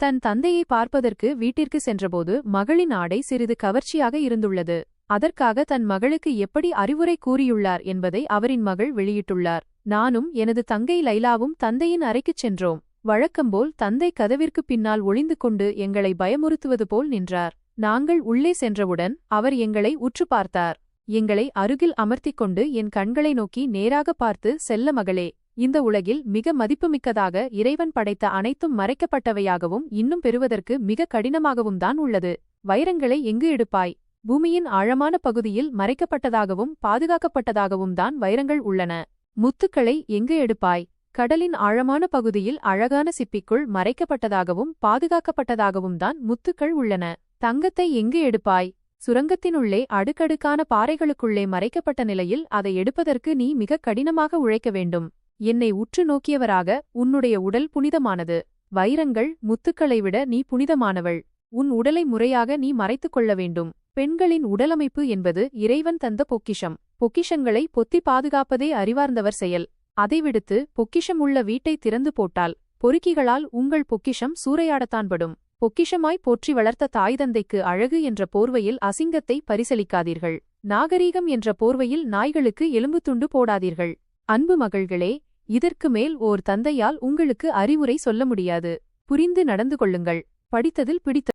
தன் தந்தையை பார்ப்பதற்கு வீட்டிற்கு சென்றபோது மகளின் ஆடை சிறிது கவர்ச்சியாக இருந்துள்ளது. அதற்காக தன் மகளுக்கு எப்படி அறிவுரை கூறியுள்ளார் என்பதை அவரின் மகள் வெளியிட்டுள்ளார். நானும் எனது தங்கை லைலாவும் தந்தையின் அறைக்குச் சென்றோம். வழக்கம்போல் தந்தை கதவிற்கு பின்னால் ஒளிந்து கொண்டு எங்களை பயமுறுத்துவது போல் நின்றார். நாங்கள் உள்ளே சென்றவுடன் அவர் எங்களை உற்று பார்த்தார். எங்களை அருகில் அமர்த்திக் கொண்டு என் கண்களை நோக்கி நேராக பார்த்து, செல்ல மகளே, இந்த உலகில் மிக மதிப்புமிக்கதாக இறைவன் படைத்த அனைத்தும் மறைக்கப்பட்டவையாகவும் இன்னும் பெறுவதற்கு மிக கடினமாகவும் தான் உள்ளது. வைரங்களை எங்கு எடுப்பாய்? பூமியின் ஆழமான பகுதியில் மறைக்கப்பட்டதாகவும் பாதுகாக்கப்பட்டதாகவும் தான் வைரங்கள் உள்ளன. முத்துக்களை எங்கு எடுப்பாய்? கடலின் ஆழமான பகுதியில் அழகான சிப்பிக்குள் மறைக்கப்பட்டதாகவும் பாதுகாக்கப்பட்டதாகவும் தான் முத்துக்கள் உள்ளன. தங்கத்தை எங்கு எடுப்பாய்? சுரங்கத்தினுள்ளே அடுக்கடுக்கான பாறைகளுக்குள்ளே மறைக்கப்பட்ட நிலையில் அதை எடுப்பதற்கு நீ மிக கடினமாக உழைக்க வேண்டும். என்னை உற்று நோக்கியவராக, உன்னுடைய உடல் புனிதமானது. வைரங்கள் முத்துக்களை விட நீ புனிதமானவள். உன் உடலை முறையாக நீ மறைத்துக் கொள்ள வேண்டும். பெண்களின் உடலமைப்பு என்பது இறைவன் தந்த பொக்கிஷம். பொக்கிஷங்களை பொத்தி பாதுகாப்பதே அறிவார்ந்தவர் செயல். அதை விடுத்து பொக்கிஷம் உள்ள வீட்டை திறந்து போட்டால் பொறுக்கிகளால் உங்கள் பொக்கிஷம் சூறையாடத்தான் படும். பொக்கிஷமாய் போற்றி வளர்த்த தாய் தந்தைக்கு அழகு என்ற போர்வையில் அசிங்கத்தை பரிசலிக்காதீர்கள். நாகரீகம் என்ற போர்வையில் நாய்களுக்கு எலும்பு துண்டு போடாதீர்கள். அன்பு மகள்களே, இதற்கு மேல் ஓர் தந்தையால் உங்களுக்கு அறிவுரை சொல்ல முடியாது. புரிந்து நடந்து கொள்ளுங்கள். படித்ததில் பிடித்த